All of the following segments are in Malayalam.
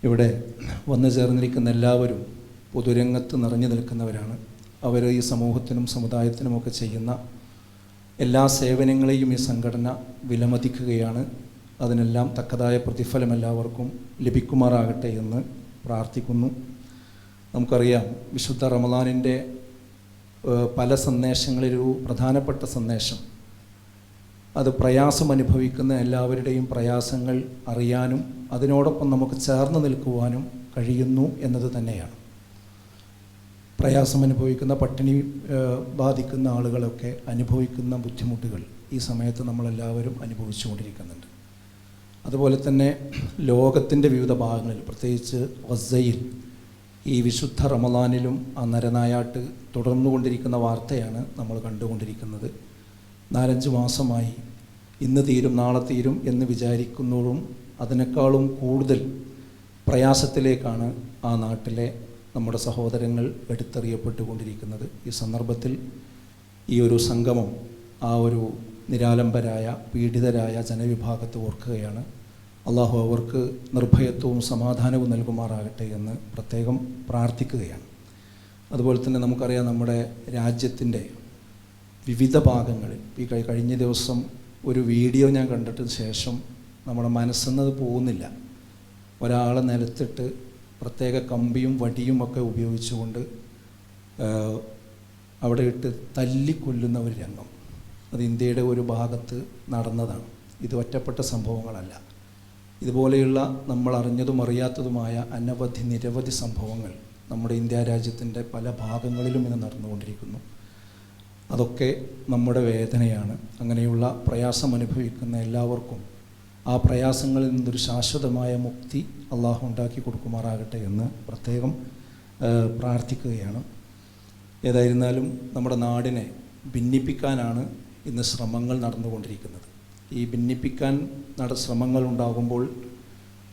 ഇവിടെ വന്നു ചേർന്നിരിക്കുന്ന എല്ലാവരും പൊതുരംഗത്ത് നിറഞ്ഞു നിൽക്കുന്നവരാണ്. അവർ ഈ സമൂഹത്തിനും സമുദായത്തിനുമൊക്കെ ചെയ്യുന്ന എല്ലാ സേവനങ്ങളെയും ഈ സംഘടന വിലമതിക്കുകയാണ്. അതിനെല്ലാം തക്കതായ പ്രതിഫലം എല്ലാവർക്കും ലഭിക്കുമാറാകട്ടെ എന്ന് പ്രാർത്ഥിക്കുന്നു. നമുക്കറിയാം, വിശുദ്ധ റമദാനിൻ്റെ പല സന്ദേശങ്ങളിലൊരു പ്രധാനപ്പെട്ട സന്ദേശം അത് പ്രയാസം അനുഭവിക്കുന്ന എല്ലാവരുടെയും പ്രയാസങ്ങൾ അറിയാനും അതിനോടൊപ്പം നമുക്ക് ചേർന്ന് നിൽക്കുവാനും കഴിയുന്നു എന്നത് തന്നെയാണ്. പ്രയാസം അനുഭവിക്കുന്ന, പട്ടിണി ബാധിക്കുന്ന ആളുകളൊക്കെ അനുഭവിക്കുന്ന ബുദ്ധിമുട്ടുകൾ ഈ സമയത്ത് നമ്മളെല്ലാവരും അനുഭവിച്ചുകൊണ്ടിരിക്കുന്നുണ്ട്. അതുപോലെ തന്നെ ലോകത്തിൻ്റെ വിവിധ ഭാഗങ്ങളിൽ, പ്രത്യേകിച്ച് ഗസയിൽ ഈ വിശുദ്ധ റമദാനിലും ആ നരനായാട്ട് തുടർന്നുകൊണ്ടിരിക്കുന്ന വാർത്തയാണ് നമ്മൾ കണ്ടുകൊണ്ടിരിക്കുന്നത്. 4-5 മാസമായി ഇന്ന് തീരും നാളെ തീരും എന്ന് വിചാരിക്കുന്നതും അതിനേക്കാളും കൂടുതൽ പ്രയാസത്തിലേക്കാണ് ആ നാട്ടിലെ നമ്മുടെ സഹോദരങ്ങൾ എടുത്തെറിയപ്പെട്ടുകൊണ്ടിരിക്കുന്നത്. ഈ സന്ദർഭത്തിൽ ഈ ഒരു സംഗമം ആ ഒരു നിരാലംബരായ, പീഡിതരായ ജനവിഭാഗത്തെ ഓർക്കുകയാണ്. അള്ളാഹു അവർക്ക് നിർഭയത്വവും സമാധാനവും നൽകുമാറാകട്ടെ എന്ന് പ്രത്യേകം പ്രാർത്ഥിക്കുകയാണ്. അതുപോലെ തന്നെ നമുക്കറിയാം, നമ്മുടെ രാജ്യത്തിൻ്റെ വിവിധ ഭാഗങ്ങളിൽ ഈ കഴിഞ്ഞ ദിവസം ഒരു വീഡിയോ ഞാൻ കണ്ടിട്ടതിന് ശേഷം നമ്മുടെ മനസ്സെന്നത് പോകുന്നില്ല. ഒരാളെ നിലത്തിട്ട് പ്രത്യേക കമ്പിയും വടിയും ഒക്കെ ഉപയോഗിച്ചുകൊണ്ട് അവിടെ ഇട്ട് തല്ലിക്കൊല്ലുന്ന ഒരു രംഗം. അത് ഇന്ത്യയുടെ ഒരു ഭാഗത്ത് നടന്നതാണ്. ഇത് ഒറ്റപ്പെട്ട സംഭവങ്ങളല്ല. ഇതുപോലെയുള്ള നമ്മൾ അറിഞ്ഞതും അറിയാത്തതുമായ നിരവധി സംഭവങ്ങൾ നമ്മുടെ ഇന്ത്യ രാജ്യത്തിൻ്റെ പല ഭാഗങ്ങളിലും ഇന്ന് നടന്നുകൊണ്ടിരിക്കുന്നു. അതൊക്കെ നമ്മുടെ വേദനയാണ്. അങ്ങനെയുള്ള പ്രയാസം അനുഭവിക്കുന്ന എല്ലാവർക്കും ആ പ്രയാസങ്ങളിൽ നിന്നൊരു ശാശ്വതമായ മുക്തി അള്ളാഹു ഉണ്ടാക്കി കൊടുക്കുമാറാകട്ടെ എന്ന് പ്രത്യേകം പ്രാർത്ഥിക്കുകയാണ്. ഏതായിരുന്നാലും നമ്മുടെ നാടിനെ ഭിന്നിപ്പിക്കാനാണ് ഇന്ന് ശ്രമങ്ങൾ നടന്നുകൊണ്ടിരിക്കുന്നത്. ഈ ഭിന്നിപ്പിക്കാൻ ശ്രമങ്ങൾ ഉണ്ടാകുമ്പോൾ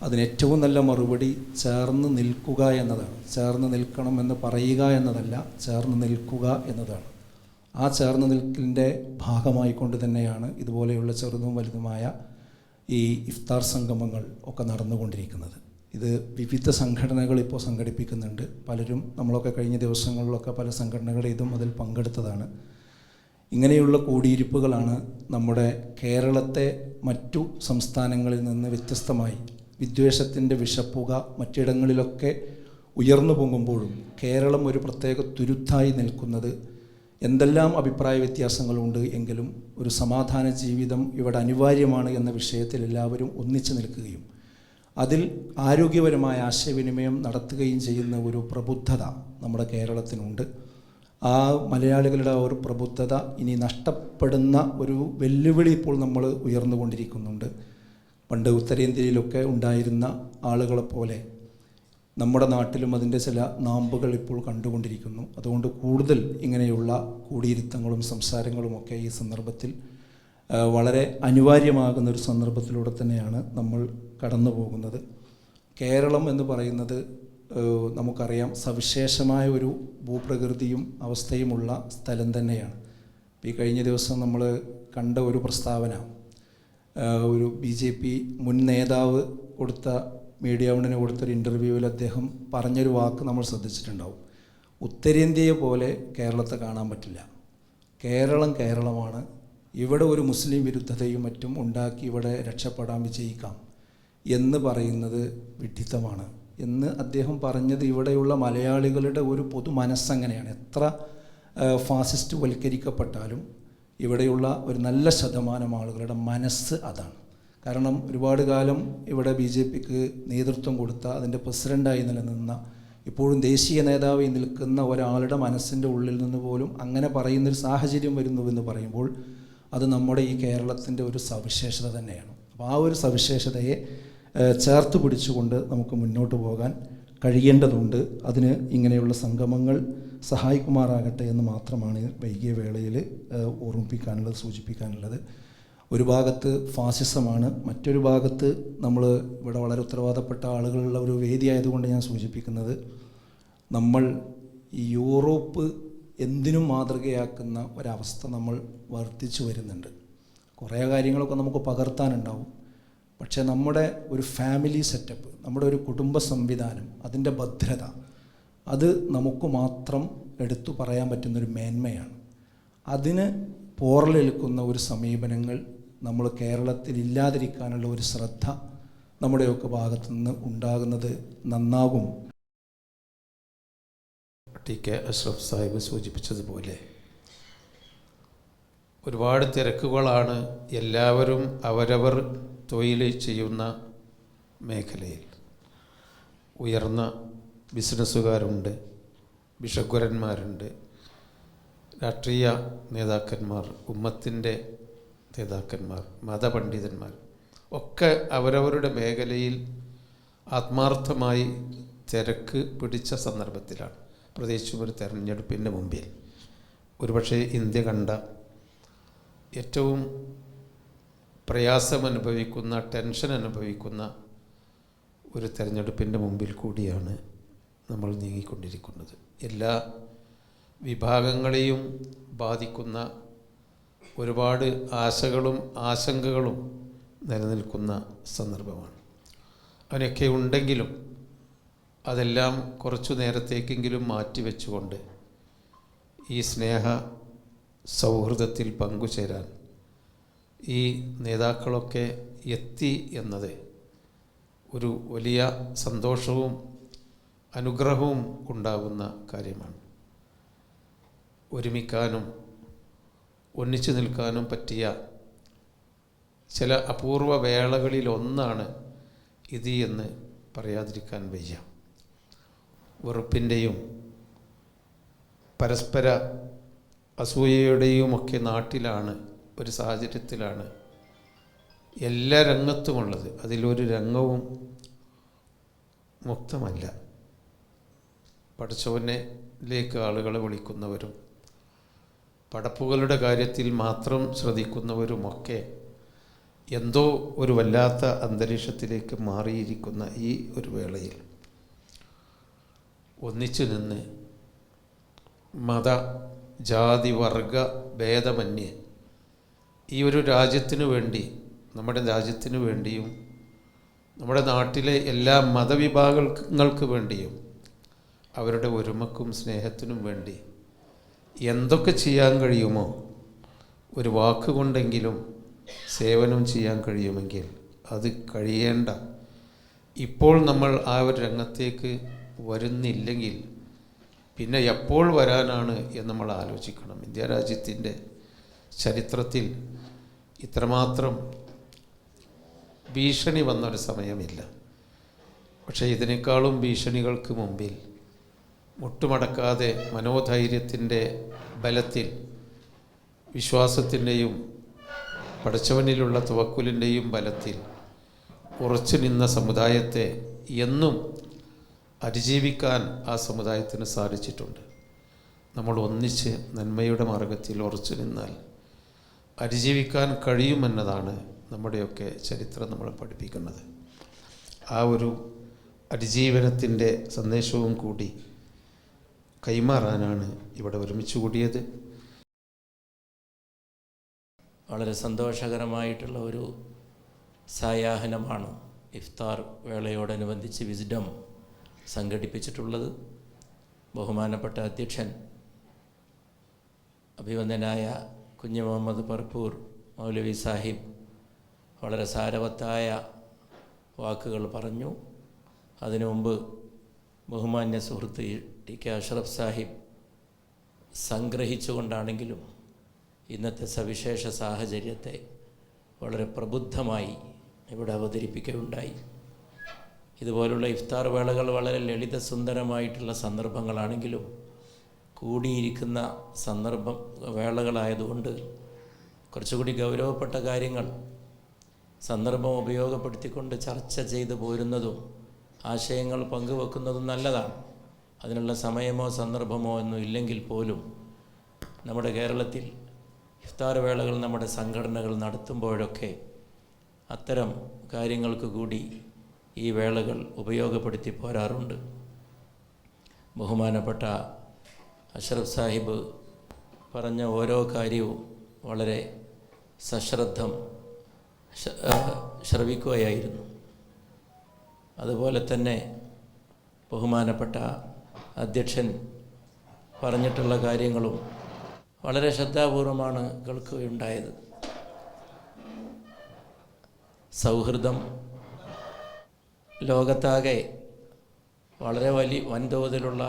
അതിന് ഏറ്റവും നല്ല മറുപടി ചേർന്ന് നിൽക്കുക എന്നതാണ്. ചേർന്ന് നിൽക്കണം എന്ന് പറയുക എന്നതല്ല, ചേർന്ന് നിൽക്കുക എന്നതാണ്. ആ ചേർന്ന് നിൽക്കലിൻ്റെ ഭാഗമായിക്കൊണ്ട് തന്നെയാണ് ഇതുപോലെയുള്ള ചെറുതും വലുതുമായ ഈ ഇഫ്താർ സംഗമങ്ങൾ ഒക്കെ നടന്നുകൊണ്ടിരിക്കുന്നത്. ഇത് വിവിധ സംഘടനകൾ ഇപ്പോൾ സംഘടിപ്പിക്കുന്നുണ്ട്. പലരും, നമ്മളൊക്കെ കഴിഞ്ഞ ദിവസങ്ങളിലൊക്കെ പല സംഘടനകൾ ഇതും അതിൽ പങ്കെടുത്തതാണ്. ഇങ്ങനെയുള്ള കൂടിയിരിപ്പുകളാണ് നമ്മുടെ കേരളത്തെ മറ്റു സംസ്ഥാനങ്ങളിൽ നിന്ന് വ്യത്യസ്തമായി വിദ്വേഷത്തിൻ്റെ വിഷപ്പുക മറ്റിടങ്ങളിലൊക്കെ ഉയർന്നു പൊങ്ങുമ്പോഴും കേരളം ഒരു പ്രത്യേക തുരുത്തായി നിൽക്കുന്നത്. എന്തെല്ലാം അഭിപ്രായ വ്യത്യാസങ്ങളുണ്ട് എങ്കിലും ഒരു സമാധാന ജീവിതം ഇവിടെ അനിവാര്യമാണ് എന്ന വിഷയത്തിൽ എല്ലാവരും ഒന്നിച്ചു നിൽക്കുകയും അതിൽ ആരോഗ്യപരമായ ആശയവിനിമയം നടത്തുകയും ചെയ്യുന്ന ഒരു പ്രബുദ്ധത നമ്മുടെ കേരളത്തിനുണ്ട്. ആ മലയാളികളുടെ ആ ഒരു പ്രബുദ്ധത ഇനി നഷ്ടപ്പെടുന്ന ഒരു വെല്ലുവിളി ഇപ്പോൾ നമ്മൾ ഉയർന്നുകൊണ്ടിരിക്കുന്നുണ്ട്. പണ്ട് ഉത്തരേന്ത്യയിലൊക്കെ ഉണ്ടായിരുന്ന ആളുകളെപ്പോലെ നമ്മുടെ നാട്ടിലും അതിൻ്റെ ചില നാമ്പുകൾ ഇപ്പോൾ കണ്ടുകൊണ്ടിരിക്കുന്നു. അതുകൊണ്ട് കൂടുതൽ ഇങ്ങനെയുള്ള കൂടിയിരുത്തങ്ങളും സംസാരങ്ങളുമൊക്കെ ഈ സന്ദർഭത്തിൽ വളരെ അനിവാര്യമാകുന്ന ഒരു സന്ദർഭത്തിലൂടെ തന്നെയാണ് നമ്മൾ കടന്നു പോകുന്നത്. കേരളം എന്ന് പറയുന്നത് നമുക്കറിയാം, സവിശേഷമായ ഒരു ഭൂപ്രകൃതിയും അവസ്ഥയുമുള്ള സ്ഥലം തന്നെയാണ്. ഈ കഴിഞ്ഞ ദിവസം നമ്മൾ കണ്ട ഒരു പ്രസ്താവന, ഒരു BJP മുൻ നേതാവ് കൊടുത്ത, മീഡിയ വണ്ണിന് കൊടുത്തൊരു ഇൻ്റർവ്യൂവിൽ അദ്ദേഹം പറഞ്ഞൊരു വാക്ക് നമ്മൾ ശ്രദ്ധിച്ചിട്ടുണ്ടാവും. ഉത്തരേന്ത്യയെ പോലെ കേരളത്തെ കാണാൻ പറ്റില്ല. കേരളം കേരളമാണ്. ഇവിടെ ഒരു മുസ്ലിം വിരുദ്ധതയും മറ്റും ഉണ്ടാക്കി ഇവിടെ രക്ഷപ്പെടാൻ വിജയിക്കാം എന്ന് പറയുന്നത് വിഡ്ഢിത്തമാണ് എന്ന് അദ്ദേഹം പറഞ്ഞത്. ഇവിടെയുള്ള മലയാളികളുടെ ഒരു പൊതു മനസ്സങ്ങനെയാണ്. എത്ര ഫാസിസ്റ്റ് വൽക്കരിക്കപ്പെട്ടാലും ഇവിടെയുള്ള ഒരു നല്ല ശതമാനം ആളുകളുടെ മനസ്സ് അതാണ്. കാരണം ഒരുപാട് കാലം ഇവിടെ BJPക്ക് നേതൃത്വം കൊടുത്ത, അതിൻ്റെ പ്രസിഡൻ്റായി നിലനിന്ന, ഇപ്പോഴും ദേശീയ നേതാവായി നിൽക്കുന്ന ഒരാളുടെ മനസ്സിൻ്റെ ഉള്ളിൽ നിന്ന് പോലും അങ്ങനെ പറയുന്നൊരു സാഹചര്യം വരുന്നുവെന്ന് പറയുമ്പോൾ അത് നമ്മുടെ ഈ കേരളത്തിൻ്റെ ഒരു സവിശേഷത തന്നെയാണ്. അപ്പോൾ ആ ഒരു സവിശേഷതയെ ചേർത്ത് പിടിച്ചുകൊണ്ട് നമുക്ക് മുന്നോട്ട് പോകാൻ കഴിയേണ്ടതുണ്ട്. അതിന് ഇങ്ങനെയുള്ള സംഗമങ്ങൾ സഹായിക്കുമാറാകട്ടെ എന്ന് മാത്രമാണ് വൈകിയ വേളയിൽ ഓർമ്മിപ്പിക്കാനുള്ളത്, സൂചിപ്പിക്കാനുള്ളത്. ഒരു ഭാഗത്ത് ഫാസിസമാണ്, മറ്റൊരു ഭാഗത്ത് നമ്മൾ ഇവിടെ വളരെ ഉത്തരവാദപ്പെട്ട ആളുകളുള്ള ഒരു വേദിയായതുകൊണ്ട് ഞാൻ സൂചിപ്പിക്കുന്നത്, നമ്മൾ ഈ യൂറോപ്പ് എന്തിനും മാതൃകയാക്കുന്ന ഒരവസ്ഥ നമ്മൾ വർദ്ധിച്ചു വരുന്നുണ്ട്. കുറേ കാര്യങ്ങളൊക്കെ നമുക്ക് പകർത്താനുണ്ടാവും. പക്ഷേ നമ്മുടെ ഒരു ഫാമിലി സെറ്റപ്പ്, നമ്മുടെ ഒരു കുടുംബ സംവിധാനം, അതിൻ്റെ ഭദ്രത, അത് നമുക്ക് മാത്രം എടുത്തു പറയാൻ പറ്റുന്നൊരു മേന്മയാണ്. അതിന് പോറലേൽക്കുന്ന ഒരു സമീപനങ്ങൾ നമ്മൾ കേരളത്തിൽ ഇല്ലാതിരിക്കാനുള്ള ഒരു ശ്രദ്ധ നമ്മുടെയൊക്കെ ഭാഗത്തു നിന്ന് ഉണ്ടാകുന്നത് നന്നാകും. ടി.കെ. അഷ്റഫ് സാഹിബ് സൂചിപ്പിച്ചതുപോലെ ഒരുപാട് തിരക്കുകളാണ് എല്ലാവരും അവരവർ തൊഴിൽ ചെയ്യുന്ന മേഖലയിൽ. ഉയർന്ന ബിസിനസ്സുകാരുണ്ട്, ഭിഷഗ്വരന്മാരുണ്ട്, രാഷ്ട്രീയ നേതാക്കന്മാർ, ഉമ്മത്തിൻ്റെ നേതാക്കന്മാർ, മതപണ്ഡിതന്മാർ ഒക്കെ അവരവരുടെ മേഖലയിൽ ആത്മാർത്ഥമായി തിരക്ക് പിടിച്ച സന്ദർഭത്തിലാണ്, പ്രത്യേകിച്ചും ഒരു തെരഞ്ഞെടുപ്പിൻ്റെ മുമ്പിൽ ഒരുപക്ഷെ ഇന്ത്യ കണ്ട ഏറ്റവും പ്രയാസമനുഭവിക്കുന്ന, ടെൻഷൻ അനുഭവിക്കുന്ന ഒരു തെരഞ്ഞെടുപ്പിൻ്റെ മുമ്പിൽ കൂടിയാണ് നമ്മൾ നീങ്ങിക്കൊണ്ടിരിക്കുന്നത്. എല്ലാ വിഭാഗങ്ങളെയും ബാധിക്കുന്ന ഒരുപാട് ആശകളും ആശങ്കകളും നിലനിൽക്കുന്ന സന്ദർഭമാണ്. അതിനൊക്കെ ഉണ്ടെങ്കിലും അതെല്ലാം കുറച്ചു നേരത്തേക്കെങ്കിലും മാറ്റിവെച്ചുകൊണ്ട് ഈ സ്നേഹ സൗഹൃദത്തിൽ പങ്കുചേരാൻ ഈ നേതാക്കളൊക്കെ എത്തി എന്നത് ഒരു വലിയ സന്തോഷവും അനുഗ്രഹവും ഉണ്ടാകുന്ന കാര്യമാണ്. ഒരുമിക്കാനും ഒന്നിച്ചു നിൽക്കാനും പറ്റിയ ചില അപൂർവ വേളകളിലൊന്നാണ് ഇത് എന്ന് പറയാതിരിക്കാൻ വയ്യ. വെറുപ്പിൻ്റെയും പരസ്പര അസൂയയുടെയുമൊക്കെ നാട്ടിലാണ്, ഒരു സാഹചര്യത്തിലാണ് എല്ലാ രംഗത്തുമുള്ളത്. അതിലൊരു രംഗവും മുക്തമല്ല. പടച്ചവനിലേക്ക് ആളുകളെ വിളിക്കുന്നവരും പടപ്പുകളുടെ കാര്യത്തിൽ മാത്രം ശ്രദ്ധിക്കുന്നവരുമൊക്കെ എന്തോ ഒരു വല്ലാത്ത അന്തരീക്ഷത്തിലേക്ക് മാറിയിരിക്കുന്ന ഈ ഒരു വേളയിൽ ഒന്നിച്ചു നിന്ന് മത, ജാതി, വർഗ ഭേദമന്യേ ഈ ഒരു രാജ്യത്തിനു വേണ്ടി, നമ്മുടെ രാജ്യത്തിനു വേണ്ടിയും നമ്മുടെ നാട്ടിലെ എല്ലാ മതവിഭാഗങ്ങൾക്ക് വേണ്ടിയും അവരുടെ ഒരുമക്കും സ്നേഹത്തിനും വേണ്ടി എന്തൊക്കെ ചെയ്യാൻ കഴിയുമോ ഒരു വാക്കുകൊണ്ടെങ്കിലും സേവനം ചെയ്യാൻ കഴിയുമെങ്കിൽ അത് കഴിയേണ്ട, ഇപ്പോൾ നമ്മൾ ആ ഒരു രംഗത്തേക്ക് വരുന്നില്ലെങ്കിൽ പിന്നെ എപ്പോൾ വരാനാണ് എന്ന് നമ്മൾ ആലോചിക്കണം. ഇന്ത്യ രാജ്യത്തിൻ്റെ ചരിത്രത്തിൽ ഇത്രമാത്രം ഭീഷണി വന്നൊരു സമയമില്ല. പക്ഷേ ഇതിനേക്കാളും ഭീഷണികൾക്ക് മുമ്പിൽ മുട്ടുമടക്കാതെ മനോധൈര്യത്തിൻ്റെ ബലത്തിൽ, വിശ്വാസത്തിൻ്റെയും പടച്ചവനിലുള്ള തവക്കുലിൻ്റെയും ബലത്തിൽ ഉറച്ചു നിന്ന സമുദായത്തെ എന്നും അതിജീവിക്കാൻ ആ സമുദായത്തിന് സാധിച്ചിട്ടുണ്ട്. നമ്മൾ ഒന്നിച്ച് നന്മയുടെ മാർഗത്തിൽ ഉറച്ചു നിന്നാൽ അതിജീവിക്കാൻ കഴിയുമെന്നതാണ് നമ്മുടെയൊക്കെ ചരിത്രം നമ്മളെ പഠിപ്പിക്കുന്നത്. ആ ഒരു അതിജീവനത്തിൻ്റെ സന്ദേശവും കൂടി കൈമാറാനാണ് ഇവിടെ ഒരുമിച്ച് കൂടിയത്. വളരെ സന്തോഷകരമായിട്ടുള്ള ഒരു സായാഹ്നമാണ് ഇഫ്താർ വേളയോടനുബന്ധിച്ച് വിസ്ഡം സംഘടിപ്പിച്ചിട്ടുള്ളത്. ബഹുമാനപ്പെട്ട അധ്യക്ഷൻ അഭിവന്ദനായ കുഞ്ഞു മുഹമ്മദ് പറപ്പൂർ മൗലവി സാഹിബ് വളരെ സാരവത്തായ വാക്കുകൾ പറഞ്ഞു. അതിനു മുമ്പ് ബഹുമാന്യ സുഹൃത്ത് ടി.കെ. അഷ്റഫ് സാഹിബ് സംഗ്രഹിച്ചുകൊണ്ടാണെങ്കിലും ഇന്നത്തെ സവിശേഷ സാഹചര്യത്തെ വളരെ പ്രബുദ്ധമായി ഇവിടെ അവതരിപ്പിക്കുകയുണ്ടായി. ഇതുപോലുള്ള ഇഫ്താർ വേളകൾ വളരെ ലളിതസുന്ദരമായിട്ടുള്ള സന്ദർഭങ്ങളാണെങ്കിലും കൂടിയിരിക്കുന്ന വേളകളായതുകൊണ്ട് കുറച്ചുകൂടി ഗൗരവപ്പെട്ട കാര്യങ്ങൾ സന്ദർഭം ഉപയോഗപ്പെടുത്തിക്കൊണ്ട് ചർച്ച ചെയ്തു പോരുന്നതും ആശയങ്ങൾ പങ്കുവെക്കുന്നതും നല്ലതാണ്. അതിനുള്ള സമയമോ സന്ദർഭമോ ഒന്നും ഇല്ലെങ്കിൽ പോലും നമ്മുടെ കേരളത്തിൽ ഇഫ്താർ വേളകൾ നമ്മുടെ സംഘടനകൾ നടത്തുമ്പോഴൊക്കെ അത്തരം കാര്യങ്ങൾക്ക് കൂടി ഈ വേളകൾ ഉപയോഗപ്പെടുത്തി പോരാറുണ്ട്. ബഹുമാനപ്പെട്ട അഷ്റഫ് സാഹിബ് പറഞ്ഞ ഓരോ കാര്യവും വളരെ സശ്രദ്ധം ശ്രവിക്കുകയായിരുന്നു. അതുപോലെ തന്നെ ബഹുമാനപ്പെട്ട അധ്യക്ഷൻ പറഞ്ഞിട്ടുള്ള കാര്യങ്ങളും വളരെ ശ്രദ്ധാപൂർവമാണ് കേൾക്കുകയുണ്ടായത്. സൗഹൃദം ലോകത്താകെ വളരെ വൻതോതിലുള്ള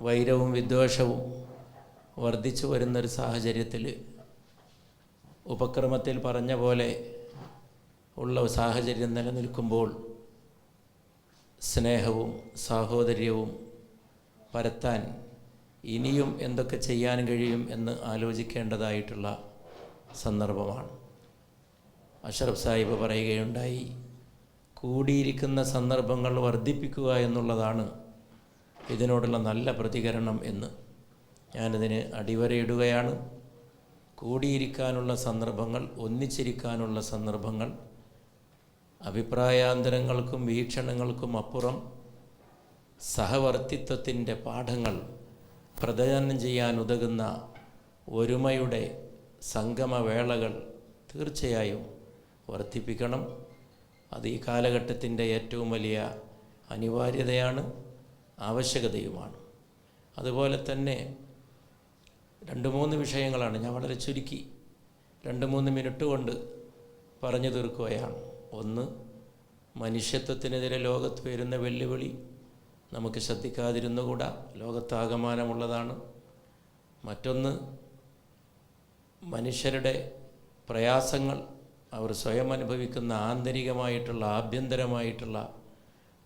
വൈരവും വിദ്വേഷവും വർദ്ധിച്ചു വരുന്നൊരു സാഹചര്യത്തിൽ ഉപക്രമത്തിൽ പറഞ്ഞ പോലെ ഉള്ള സാഹചര്യം നിലനിൽക്കുമ്പോൾ സ്നേഹവും സാഹോദര്യവും പരത്താൻ ഇനിയും എന്തൊക്കെ ചെയ്യാൻ കഴിയും എന്ന് ആലോചിക്കേണ്ടതായിട്ടുള്ള സന്ദർഭമാണ്. അഷ്റഫ് സാഹിബ് പറയുകയുണ്ടായി, കൂടിയിരിക്കുന്ന സന്ദർഭങ്ങൾ വർദ്ധിപ്പിക്കുക എന്നുള്ളതാണ് ഇതിനോടുള്ള നല്ല പ്രതികരണം എന്ന്. ഞാനിതിന് അടിവരയിടുകയാണ്. കൂടിയിരിക്കാനുള്ള സന്ദർഭങ്ങൾ, ഒന്നിച്ചിരിക്കാനുള്ള സന്ദർഭങ്ങൾ, അഭിപ്രായാന്തരങ്ങൾക്കും വീക്ഷണങ്ങൾക്കും അപ്പുറം സഹവർത്തിത്വത്തിൻ്റെ പാഠങ്ങൾ പ്രദാനം ചെയ്യാൻ ഉതകുന്ന ഒരുമയുടെ സംഗമവേളകൾ തീർച്ചയായും വർദ്ധിപ്പിക്കണം. അത് ഈ കാലഘട്ടത്തിൻ്റെ ഏറ്റവും വലിയ അനിവാര്യതയാണ്, ആവശ്യകതയുമാണ്. അതുപോലെ തന്നെ 2-3 വിഷയങ്ങളാണ് ഞാൻ വളരെ ചുരുക്കി 2-3 മിനിറ്റ് കൊണ്ട് പറഞ്ഞു തീർക്കുകയാണ്. ഒന്ന്, മനുഷ്യത്വത്തിനെതിരെ ലോകത്ത് വരുന്ന വെല്ലുവിളി നമുക്ക് ശ്രദ്ധിക്കാതിരുന്നുകൂടാ, ലോകത്താകമാനമുള്ളതാണ്. മറ്റൊന്ന്, മനുഷ്യരുടെ പ്രയാസങ്ങൾ, അവർ സ്വയം അനുഭവിക്കുന്ന ആന്തരികമായിട്ടുള്ള ആഭ്യന്തരമായിട്ടുള്ള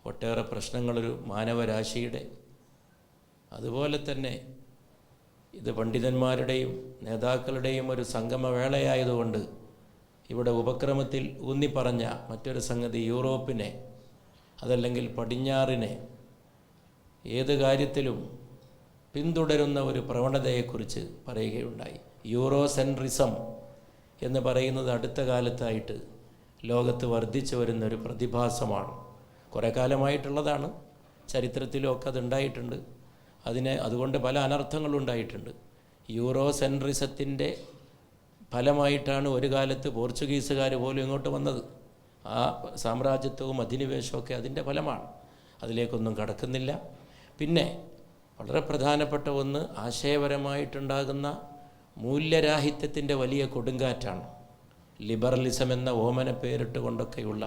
ഒട്ടേറെ പ്രശ്നങ്ങളൊരു മാനവരാശിയുടെ. അതുപോലെ തന്നെ ഇത് പണ്ഡിതന്മാരുടെയും നേതാക്കളുടെയും ഒരു സംഗമവേളയായതുകൊണ്ട് ഇവിടെ ഉപക്രമത്തിൽ ഊന്നിപ്പറഞ്ഞ മറ്റൊരു സംഗതി യൂറോപ്പിനെ, അതല്ലെങ്കിൽ പടിഞ്ഞാറിനെ ഏത് കാര്യത്തിലും പിന്തുടരുന്ന ഒരു പ്രവണതയെക്കുറിച്ച് പറയുകയുണ്ടായി. യൂറോസെൻട്രിസം എന്ന് പറയുന്നത് അടുത്ത കാലത്തായിട്ട് ലോകത്ത് വർദ്ധിച്ചു വരുന്നൊരു പ്രതിഭാസമാണ്. കുറേ കാലമായിട്ടുള്ളതാണ്, ചരിത്രത്തിലൊക്കെ അതുണ്ടായിട്ടുണ്ട്. അതുകൊണ്ട് പല അനർത്ഥങ്ങളും ഉണ്ടായിട്ടുണ്ട്. യൂറോസെൻട്രിസത്തിൻ്റെ ഫലമായിട്ടാണ് ഒരു കാലത്ത് പോർച്ചുഗീസുകാർ പോലും ഇങ്ങോട്ട് വന്നത്. ആ സാമ്രാജ്യത്വവും അധിനിവേശമൊക്കെ അതിൻ്റെ ഫലമാണ്. അതിലേക്കൊന്നും കടക്കുന്നില്ല. പിന്നെ വളരെ പ്രധാനപ്പെട്ട ഒന്ന്, ആശയപരമായിട്ടുണ്ടാകുന്ന മൂല്യരാഹിത്യത്തിൻ്റെ വലിയ കൊടുങ്കാറ്റാണ്. ലിബറലിസം എന്ന ഓമന പേരിട്ട് കൊണ്ടൊക്കെയുള്ള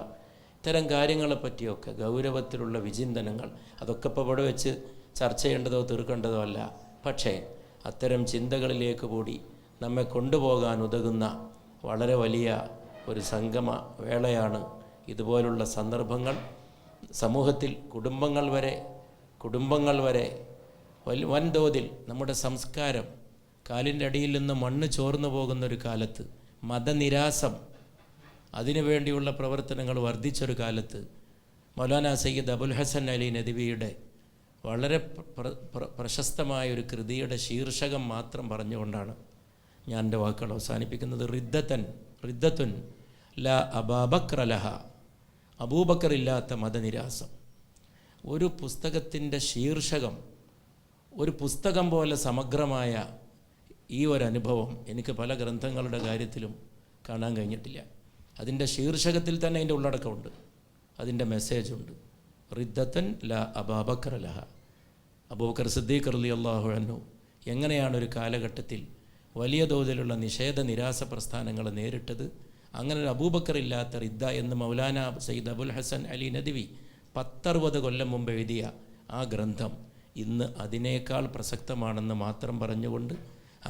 ഇത്തരം കാര്യങ്ങളെപ്പറ്റിയൊക്കെ ഗൗരവത്തിലുള്ള വിചിന്തനങ്ങൾ, അതൊക്കെ ഇപ്പോൾ ഇവിടെ വെച്ച് ചർച്ച ചെയ്യേണ്ടതോ തീർക്കേണ്ടതോ അല്ല. പക്ഷേ അത്തരം ചിന്തകളിലേക്ക് കൂടി നമ്മെ കൊണ്ടുപോകാൻ ഉതകുന്ന വളരെ വലിയ ഒരു സംഗമ വേളയാണ് ഇതുപോലുള്ള സന്ദർഭങ്ങൾ. സമൂഹത്തിൽ കുടുംബങ്ങൾ വരെ വൻതോതിൽ നമ്മുടെ സംസ്കാരം കാലിൻ്റെ അടിയിൽ നിന്ന് മണ്ണ് ചോർന്നു പോകുന്നൊരു കാലത്ത്, മതനിരാസം അതിനുവേണ്ടിയുള്ള പ്രവർത്തനങ്ങൾ വർദ്ധിച്ചൊരു കാലത്ത്, മൗലാന സയ്യിദ് അബുൽ ഹസൻ അലി നദ്വിയുടെ വളരെ പ്രശസ്തമായൊരു കൃതിയുടെ ശീർഷകം മാത്രം പറഞ്ഞുകൊണ്ടാണ് ഞാൻ എൻ്റെ വാക്കുകൾ അവസാനിപ്പിക്കുന്നത്. റിദ്ദത്തുൻ ലാ അബാബക്ര ലഹ, അബൂബക്കറില്ലാത്ത മതനിരാസം. ഒരു പുസ്തകത്തിൻ്റെ ശീർഷകം ഒരു പുസ്തകം പോലെ സമഗ്രമായ ഈ ഒരു അനുഭവം എനിക്ക് പല ഗ്രന്ഥങ്ങളുടെ കാര്യത്തിലും കാണാൻ കഴിഞ്ഞിട്ടില്ല. അതിൻ്റെ ശീർഷകത്തിൽ തന്നെ അതിൻ്റെ ഉള്ളടക്കമുണ്ട്, അതിൻ്റെ മെസ്സേജുണ്ട്. റിദ്ദത്തൻ ലാ അബാബക്കർ ലഹ, അബൂബക്കർ സിദ്ദീഖ് റളിയല്ലാഹു അൻഹു എങ്ങനെയാണ് ഒരു കാലഘട്ടത്തിൽ വലിയ തോതിലുള്ള നിരാസ പ്രസ്ഥാനങ്ങൾ നേരിട്ടത്. അങ്ങനെ ഒരു അബൂബക്കർ ഇല്ലാത്ത റിദ്ദ എന്ന് മൗലാന സയ്യിദ് അബുൽ ഹസൻ അലി നദ്വി 10-60 കൊല്ലം മുമ്പ് എഴുതിയ ആ ഗ്രന്ഥം ഇന്ന് അതിനേക്കാൾ പ്രസക്തമാണെന്ന് മാത്രം പറഞ്ഞുകൊണ്ട്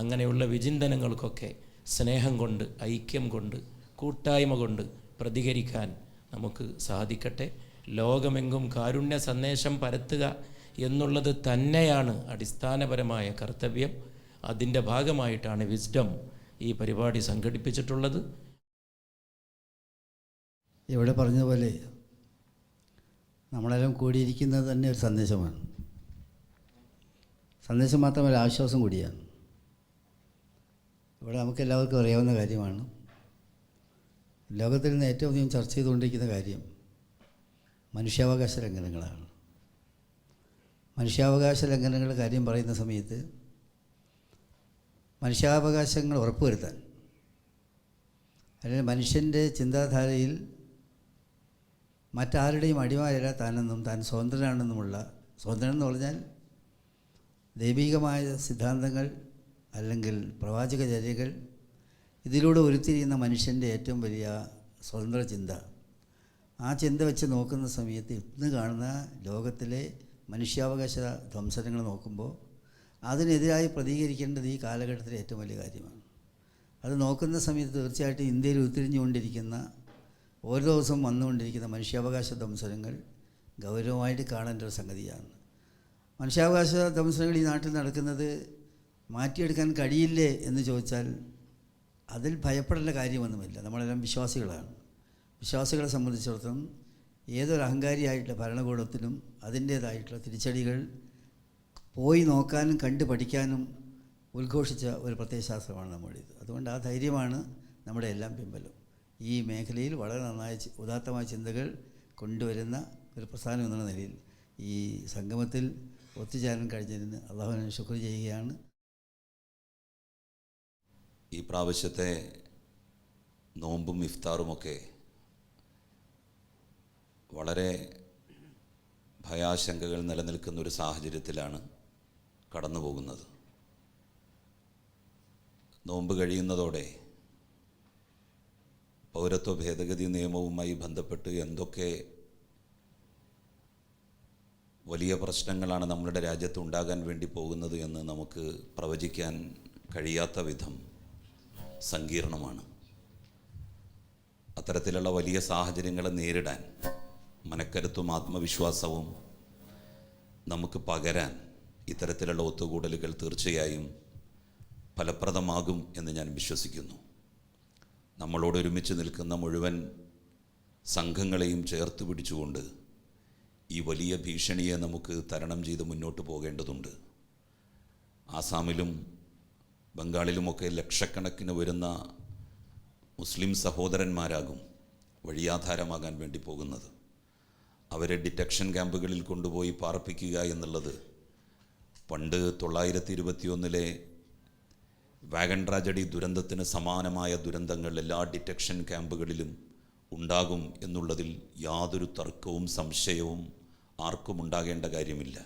അങ്ങനെയുള്ള വിചിന്തനങ്ങൾക്കൊക്കെ സ്നേഹം കൊണ്ട്, ഐക്യം കൊണ്ട്, കൂട്ടായ്മ കൊണ്ട് പ്രതികരിക്കാൻ നമുക്ക് സാധിക്കട്ടെ. ലോകമെങ്ങും കാരുണ്യ സന്ദേശം പരത്തുക എന്നുള്ളത് തന്നെയാണ് അടിസ്ഥാനപരമായ കർത്തവ്യം. അതിൻ്റെ ഭാഗമായിട്ടാണ് വിസ്ഡം ഈ പരിപാടി സംഘടിപ്പിച്ചിട്ടുള്ളത്. ഇവിടെ പറഞ്ഞതുപോലെ നമ്മളെല്ലാം കൂടിയിരിക്കുന്നത് തന്നെ ഒരു സന്ദേശമാണ്. സന്ദേശം മാത്രമല്ല, ആശ്വാസം കൂടിയാണ്. ഇവിടെ നമുക്കെല്ലാവർക്കും അറിയാവുന്ന കാര്യമാണ്, ലോകത്തിൽ നിന്ന് ഏറ്റവും അധികം ചർച്ച ചെയ്തുകൊണ്ടിരിക്കുന്ന കാര്യം മനുഷ്യാവകാശ ലംഘനങ്ങളാണ്. മനുഷ്യാവകാശ ലംഘനങ്ങളുടെ കാര്യം പറയുന്ന സമയത്ത് മനുഷ്യാവകാശങ്ങൾ ഉറപ്പുവരുത്താൻ അല്ലെങ്കിൽ മനുഷ്യൻ്റെ ചിന്താധാരയിൽ മറ്റാരുടെയും അടിമയല്ല താനെന്നും താൻ സ്വതന്ത്രനാണെന്നുമുള്ള, സ്വതന്ത്രൻ എന്ന് പറഞ്ഞാൽ ദൈവികമായ സിദ്ധാന്തങ്ങൾ അല്ലെങ്കിൽ പ്രവാചകചര്യകൾ ഇതിലൂടെ ഉരുത്തിരിയുന്ന മനുഷ്യൻ്റെ ഏറ്റവും വലിയ സ്വതന്ത്ര ചിന്ത. ആ ചിന്ത വെച്ച് നോക്കുന്ന സമയത്ത് ഇന്ന് കാണുന്ന ലോകത്തിലെ മനുഷ്യാവകാശ ധ്വംസനങ്ങൾ നോക്കുമ്പോൾ അതിനെതിരായി പ്രതികരിക്കേണ്ടത് ഈ കാലഘട്ടത്തിലെ ഏറ്റവും വലിയ കാര്യമാണ്. അത് നോക്കുന്ന സമയത്ത് തീർച്ചയായിട്ടും ഇന്ത്യയിൽ ഉരുത്തിരിഞ്ഞുകൊണ്ടിരിക്കുന്ന ഓരോ ദിവസവും വന്നുകൊണ്ടിരിക്കുന്ന മനുഷ്യാവകാശ ധ്വംസനങ്ങൾ ഗൗരവമായിട്ട് കാണേണ്ട ഒരു സംഗതിയാണ്. മനുഷ്യാവകാശ ധ്വംസനങ്ങൾ ഈ നാട്ടിൽ നടക്കുന്നത് മാറ്റിയെടുക്കാൻ കഴിയില്ലേ എന്ന് ചോദിച്ചാൽ അതിൽ ഭയപ്പെടേണ്ട കാര്യമൊന്നുമില്ല. നമ്മളെല്ലാം വിശ്വാസികളാണ്. വിശ്വാസികളെ സംബന്ധിച്ചിടത്തോളം ഏതൊരു അഹങ്കാരിയായിട്ടുള്ള ഭരണകൂടത്തിനും അതിൻ്റേതായിട്ടുള്ള തിരിച്ചടികൾ പോയി നോക്കാനും കണ്ടു പഠിക്കാനും ഉദ്ഘോഷിച്ച ഒരു പ്രത്യയശാസ്ത്രമാണ് നമ്മുടേത്. അതുകൊണ്ട് ആ ധൈര്യമാണ് നമ്മുടെ എല്ലാം പിൻബലം. ഈ മേഖലയിൽ വളരെ നന്നായ ഉദാത്തമായ ചിന്തകൾ കൊണ്ടുവരുന്ന ഒരു പ്രസ്ഥാനം എന്ന നിലയിൽ ഈ സംഗമത്തിൽ ഒത്തുചേരാൻ കഴിഞ്ഞതിന് അള്ളാഹുവിനെ ശുക്ർ ചെയ്യുകയാണ്. ഈ പ്രാവശ്യത്തെ നോമ്പും ഇഫ്താറുമൊക്കെ വളരെ ഭയാശങ്കകൾ നിലനിൽക്കുന്ന ഒരു സാഹചര്യത്തിലാണ് കടന്നു പോകുന്നത്. നോമ്പ് കഴിയുന്നതോടെ പൗരത്വ ഭേദഗതി നിയമവുമായി ബന്ധപ്പെട്ട് എന്തൊക്കെ വലിയ പ്രശ്നങ്ങളാണ് നമ്മുടെ രാജ്യത്ത് ഉണ്ടാകാൻ വേണ്ടി പോകുന്നത് എന്ന് നമുക്ക് പ്രവചിക്കാൻ കഴിയാത്ത വിധം സങ്കീർണമാണ്. അത്തരത്തിലുള്ള വലിയ സാഹചര്യങ്ങളെ നേരിടാൻ മനക്കരുത്തും ആത്മവിശ്വാസവും നമുക്ക് പകരാൻ ഇത്തരത്തിലുള്ള ഒത്തുകൂടലുകൾ തീർച്ചയായും ഫലപ്രദമാകും എന്ന് ഞാൻ വിശ്വസിക്കുന്നു. നമ്മളോട് ഒരുമിച്ച് നിൽക്കുന്ന മുഴുവൻ സംഘങ്ങളെയും ചേർത്ത് പിടിച്ചുകൊണ്ട് ഈ വലിയ ഭീഷണിയെ നമുക്ക് തരണം ചെയ്ത് മുന്നോട്ട് പോകേണ്ടതുണ്ട്. ആസാമിലും ബംഗാളിലുമൊക്കെ ലക്ഷക്കണക്കിന് വരുന്ന മുസ്ലിം സഹോദരന്മാരാകും വഴിയാധാരമാകാൻ വേണ്ടി പോകുന്നത്. അവരെ ഡിറ്റക്ഷൻ ക്യാമ്പുകളിൽ കൊണ്ടുപോയി പാർപ്പിക്കുക എന്നുള്ളത് പണ്ട് 1921 വാഗൺ ട്രാജഡി ദുരന്തത്തിന് സമാനമായ ദുരന്തങ്ങൾ എല്ലാ ഡിറ്റക്ഷൻ ക്യാമ്പുകളിലും ഉണ്ടാകും എന്നുള്ളതിൽ യാതൊരു തർക്കവും സംശയവും ആർക്കും ഉണ്ടാകേണ്ട കാര്യമില്ല.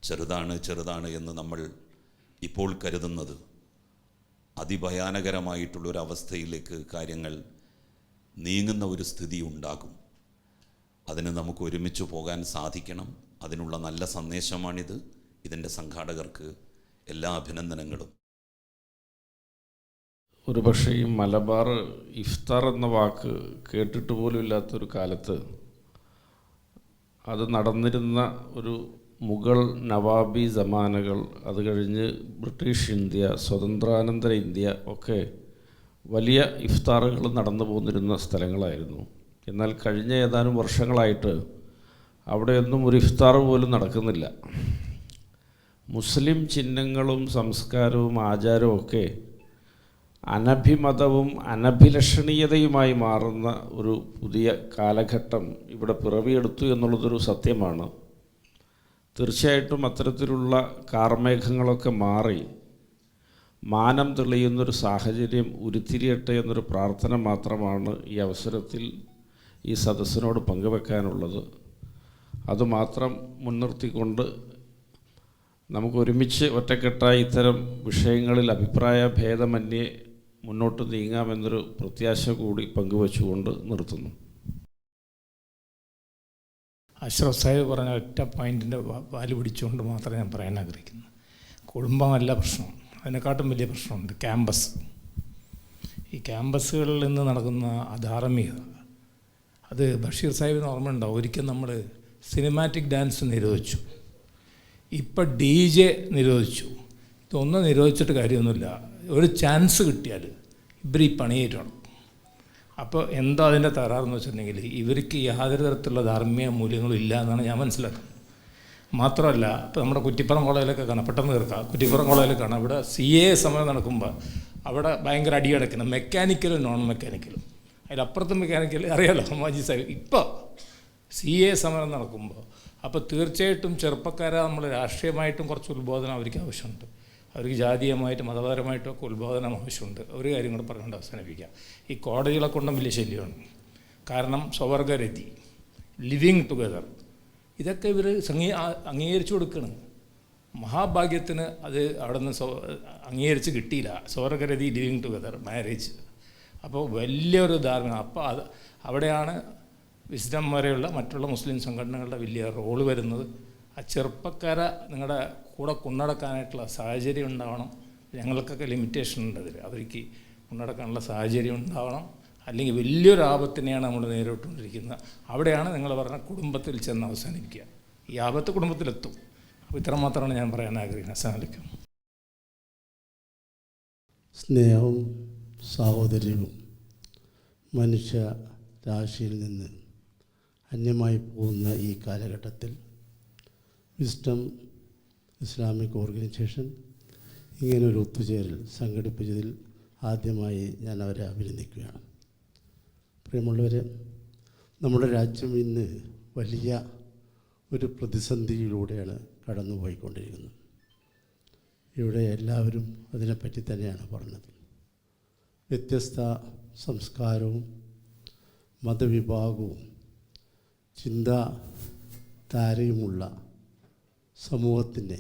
ചെറുതാണ് എന്ന് നമ്മൾ ഇപ്പോൾ കരുതുന്നത് അതിഭയാനകരമായിട്ടുള്ളൊരവസ്ഥയിലേക്ക് കാര്യങ്ങൾ നീങ്ങുന്ന ഒരു സ്ഥിതി ഉണ്ടാകും. അതിന് നമുക്ക് ഒരുമിച്ച് പോകാൻ സാധിക്കണം. അതിനുള്ള നല്ല സന്ദേശമാണിത്. ഇതിൻ്റെ സംഘാടകർക്ക് എല്ലാ അഭിനന്ദനങ്ങളും. ഒരു പക്ഷേ ഈ മലബാർ ഇഫ്താർ എന്ന വാക്ക് കേട്ടിട്ട് പോലും ഇല്ലാത്തൊരു കാലത്ത് അത് നടന്നിരുന്ന ഒരു മുഗൾ നവാബി സമാനകൾ, അത് കഴിഞ്ഞ് ബ്രിട്ടീഷ് ഇന്ത്യ, സ്വതന്ത്രാനന്തര ഇന്ത്യ ഒക്കെ വലിയ ഇഫ്താറുകൾ നടന്നു പോന്നിരുന്ന സ്ഥലങ്ങളായിരുന്നു. എന്നാൽ കഴിഞ്ഞ ഏതാനും വർഷങ്ങളായിട്ട് അവിടെയൊന്നും ഒരു ഇഫ്താർ പോലും നടക്കുന്നില്ല. മുസ്ലിം ചിഹ്നങ്ങളും സംസ്കാരവും ആചാരവും ഒക്കെ അനഭിമതവും അനഭിലഷണീയതയുമായി മാറുന്ന ഒരു പുതിയ കാലഘട്ടം ഇവിടെ പിറവിയെടുത്തു എന്നുള്ളതൊരു സത്യമാണ്. തീർച്ചയായിട്ടും അത്തരത്തിലുള്ള കാർമേഘങ്ങളൊക്കെ മാറി മാനം തെളിയുന്നൊരു സാഹചര്യം ഉരുത്തിരിയട്ടെ എന്നൊരു പ്രാർത്ഥന മാത്രമാണ് ഈ അവസരത്തിൽ ഈ സദസ്സിനോട് പങ്കുവെക്കാനുള്ളത്. അതുമാത്രം മുൻനിർത്തിക്കൊണ്ട് നമുക്കൊരുമിച്ച് ഒറ്റക്കെട്ടായി ഇത്തരം വിഷയങ്ങളിൽ അഭിപ്രായ ഭേദമന്യേ മുന്നോട്ട് നീങ്ങാമെന്നൊരു പ്രത്യാശ കൂടി പങ്കുവെച്ചുകൊണ്ട് നിർത്തുന്നു. അഷ്റഫ് സാഹിബ് പറഞ്ഞ ഒറ്റ പോയിൻറ്റിൻ്റെ വാല് പിടിച്ചുകൊണ്ട് മാത്രമേ ഞാൻ പറയാൻ ആഗ്രഹിക്കുന്നു. കുടുംബമല്ല പ്രശ്നം, അതിനെക്കാട്ടും വലിയ പ്രശ്നമുണ്ട് ക്യാമ്പസ്. ഈ ക്യാമ്പസുകളിൽ നിന്ന് നടക്കുന്ന അധാർമികത, അത് ബഷീർ സാഹിബിന് ഓർമ്മ ഉണ്ടാവും. ഒരിക്കൽ നമ്മൾ സിനിമാറ്റിക് ഡാൻസ് നിരോധിച്ചു, ഇപ്പം DJ നിരോധിച്ചു. ഇതൊന്നും നിരോധിച്ചിട്ട് കാര്യമൊന്നുമില്ല. ഒരു ചാൻസ് കിട്ടിയാൽ ഇവർ ഈ പണിയേറ്റണം. അപ്പോൾ എന്താ അതിൻ്റെ തകരാറെന്ന് വെച്ചിട്ടുണ്ടെങ്കിൽ ഇവർക്ക് യാതൊരു തരത്തിലുള്ള ധാർമ്മിക മൂല്യങ്ങളും ഇല്ല എന്നാണ് ഞാൻ മനസ്സിലാക്കുന്നത്. മാത്രമല്ല, ഇപ്പോൾ നമ്മുടെ കുറ്റിപ്പുറം കോളേജിലൊക്കെ കാണാം, പെട്ടെന്ന് തീർക്കാം, കുറ്റിപ്പുറം കോളേജിൽ കാണാം, ഇവിടെ CA സമയം നടക്കുമ്പോൾ അവിടെ ഭയങ്കര അടി കിടക്കണം, മെക്കാനിക്കലും നോൺ മെക്കാനിക്കലും. അതിലപ്പുറത്ത് മെക്കാനിക്കൽ അറിയാലോ മാജി സാഹിബ്. ഇപ്പോൾ CA സമരം നടക്കുമ്പോൾ അപ്പോൾ തീർച്ചയായിട്ടും ചെറുപ്പക്കാരെ നമ്മൾ രാഷ്ട്രീയമായിട്ടും കുറച്ച് ഉത്ബോധനം അവർക്ക് ആവശ്യമുണ്ട്. അവർക്ക് ജാതീയമായിട്ട് മതപരമായിട്ടൊക്കെ ഉത്ബോധനം ആവശ്യമുണ്ട്. ഒരു കാര്യം കൂടെ പറഞ്ഞുകൊണ്ട് അവസാനിപ്പിക്കാം. ഈ കോടതികളെ കൊണ്ടും വലിയ ശല്യമാണ്. കാരണം സ്വവർഗരതി, ലിവിങ് ടുഗദർ, ഇതൊക്കെ ഇവർ അംഗീകരിച്ചു കൊടുക്കണം. മഹാഭാഗ്യത്തിന് അത് അവിടെ നിന്ന് അംഗീകരിച്ച് കിട്ടിയില്ല. സ്വവർഗരതി, ലിവിങ് ടുഗദർ, മാരേജ്. അപ്പോൾ വലിയൊരു ധാരണ. അപ്പോൾ അത് അവിടെയാണ് വിസ്ഡം വരെയുള്ള മറ്റുള്ള മുസ്ലിം സംഘടനകളുടെ വലിയ റോള് വരുന്നത്. ആ ചെറുപ്പക്കാരെ നിങ്ങളുടെ കൂടെ കൊണ്ടുനടക്കാനായിട്ടുള്ള സാഹചര്യം ഉണ്ടാവണം. ഞങ്ങൾക്കൊക്കെ ലിമിറ്റേഷൻ ഉണ്ട് അതിൽ. അവർക്ക് കൊണ്ടുനടക്കാനുള്ള സാഹചര്യം ഉണ്ടാവണം. അല്ലെങ്കിൽ വലിയൊരു ആപത്തിനെയാണ് നമ്മൾ നേരിട്ടുകൊണ്ടിരിക്കുന്നത്. അവിടെയാണ് നിങ്ങൾ പറഞ്ഞ കുടുംബത്തിൽ ചെന്ന് അവസാനിപ്പിക്കുക. ഈ ആപത്ത് കുടുംബത്തിലെത്തും. അപ്പോൾ ഇത്ര മാത്രമാണ് ഞാൻ പറയാൻ ആഗ്രഹിക്കുന്നത്. അസ്സലാമു അലൈക്കും. സ്നേഹവും സാഹോദര്യവും മനുഷ്യ രാശിയിൽ നിന്ന് അന്യമായി പോകുന്ന ഈ കാലഘട്ടത്തിൽ വിസ്ഡം ഇസ്ലാമിക് ഓർഗനൈസേഷൻ ഇങ്ങനൊരു ഒത്തുചേരൽ സംഘടിപ്പിച്ചതിൽ ആദ്യമായി ഞാൻ അവരെ അഭിനന്ദിക്കുകയാണ്. പ്രിയമുള്ളവരെ, നമ്മുടെ രാജ്യം ഇന്ന് വലിയ ഒരു പ്രതിസന്ധിയിലൂടെയാണ് കടന്നുപോയിക്കൊണ്ടിരിക്കുന്നത്. ഇവിടെ എല്ലാവരും അതിനെപ്പറ്റി തന്നെയാണ് പറഞ്ഞത്. വ്യത്യസ്ത സംസ്കാരവും മതവിഭാഗവും ചിന്താധാരയുമുള്ള സമൂഹത്തിൻ്റെ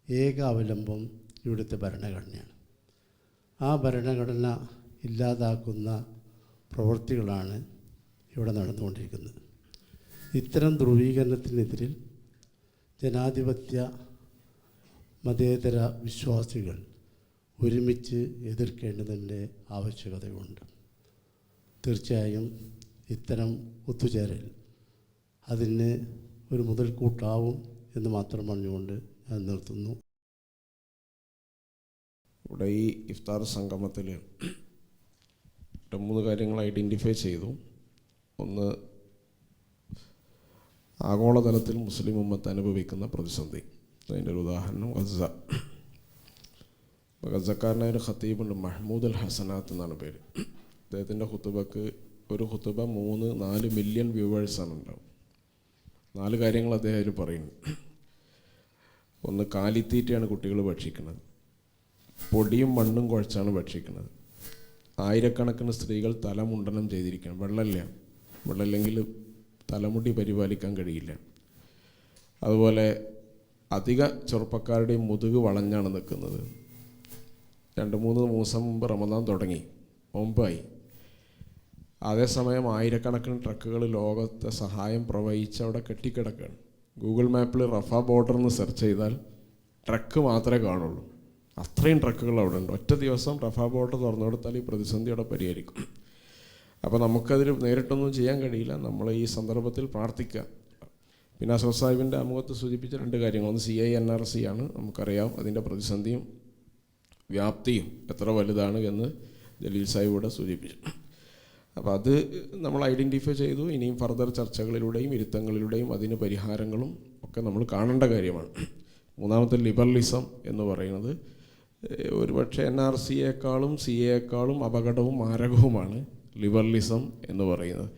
ഏക അവലംബം ഇവിടുത്തെ ഭരണഘടനയാണ്. ആ ഭരണഘടന ഇല്ലാതാക്കുന്ന പ്രവൃത്തികളാണ് ഇവിടെ നടന്നുകൊണ്ടിരിക്കുന്നത്. ഇത്തരം ധ്രുവീകരണത്തിനെതിരിൽ ജനാധിപത്യ മതേതര വിശ്വാസികൾ ഒരുമിച്ച് എതിർക്കേണ്ടതിൻ്റെ ആവശ്യകതയുണ്ട്. തീർച്ചയായും ഇത്തരം ഒത്തുചേരൽ അതിന് ഒരു മുതൽക്കൂട്ടാവും എന്ന് മാത്രം പറഞ്ഞുകൊണ്ട് ഞാൻ നിർത്തുന്നു. ഇവിടെ ഈ ഇഫ്താർ സംഗമത്തിൽ 3 കാര്യങ്ങൾ ഐഡൻറ്റിഫൈ ചെയ്തു. ഒന്ന്, ആഗോളതലത്തിൽ മുസ്ലിം ഉമ്മത്ത് അനുഭവിക്കുന്ന പ്രതിസന്ധി. അതിൻ്റെ ഒരു ഉദാഹരണം ഗസ. ഗസക്കാരനായ ഒരു ഖത്തീബുണ്ട്, മഹ്മൂദ് അൽ ഹസനാത്ത് എന്നാണ് പേര്. അദ്ദേഹത്തിൻ്റെ ഖുതുബക്ക് ഒരു ഖുതുബ 3-4 മില്യൺ വ്യൂവേഴ്സാണ് ഉണ്ടാവും. 4 കാര്യങ്ങൾ അദ്ദേഹം അതിൽ പറയുന്നു. ഒന്ന്, കാലിത്തീറ്റയാണ് കുട്ടികൾ ഭക്ഷിക്കുന്നത്. പൊടിയും മണ്ണും കുഴച്ചാണ് ഭക്ഷിക്കുന്നത്. ആയിരക്കണക്കിന് സ്ത്രീകൾ തലമുണ്ടനം ചെയ്തിരിക്കണം. വെള്ളമില്ലെങ്കിൽ തലമുടി പരിപാലിക്കാൻ കഴിയില്ല. അതുപോലെ അധിക ചെറുപ്പക്കാരുടെയും മുതുക് വളഞ്ഞാണ് നിൽക്കുന്നത്. 2-3 ദിവസം മുമ്പ് റമദാൻ തുടങ്ങി, മുമ്പായി. അതേസമയം ആയിരക്കണക്കിന് ട്രക്കുകൾ ലോകത്തെ സഹായം പ്രവഹിച്ച് അവിടെ കെട്ടിക്കിടക്കുകയാണ്. ഗൂഗിൾ മാപ്പിൽ റഫ ബോർഡർ എന്ന് സെർച്ച് ചെയ്താൽ ട്രക്ക് മാത്രമേ കാണുള്ളൂ. അത്രയും ട്രക്കുകൾ അവിടെ ഉണ്ട്. ഒറ്റ ദിവസം റഫ ബോർഡർ തുറന്നു കൊടുത്താൽ ഈ പ്രതിസന്ധി അവിടെ പരിഹരിക്കും. അപ്പോൾ നമുക്കതിൽ നേരിട്ടൊന്നും ചെയ്യാൻ കഴിയില്ല. നമ്മൾ ഈ സന്ദർഭത്തിൽ പ്രാർത്ഥിക്കുക. പിന്നെ അഷ്റഫ് സാഹിബിൻ്റെ ആമുഖത്ത് സൂചിപ്പിച്ച 2 കാര്യങ്ങൾ. ഒന്ന് CINRC ആണ്. നമുക്കറിയാം അതിൻ്റെ പ്രതിസന്ധിയും വ്യാപ്തിയും എത്ര വലുതാണ് എന്ന് ജലീൽ സാഹിബ് ഇവിടെ സൂചിപ്പിച്ചു. അപ്പോൾ അത് നമ്മൾ ഐഡൻറ്റിഫൈ ചെയ്തു. ഇനിയും ഫർദർ ചർച്ചകളിലൂടെയും ഇരുത്തങ്ങളിലൂടെയും അതിന് പരിഹാരങ്ങളും ഒക്കെ നമ്മൾ കാണേണ്ട കാര്യമാണ്. 3-ാമത്തെ ലിബറലിസം എന്ന് പറയുന്നത് ഒരുപക്ഷെ NRCയേക്കാളും CAയേക്കാളും അപകടവും മാരകവുമാണ് ലിബറലിസം എന്ന് പറയുന്നത്.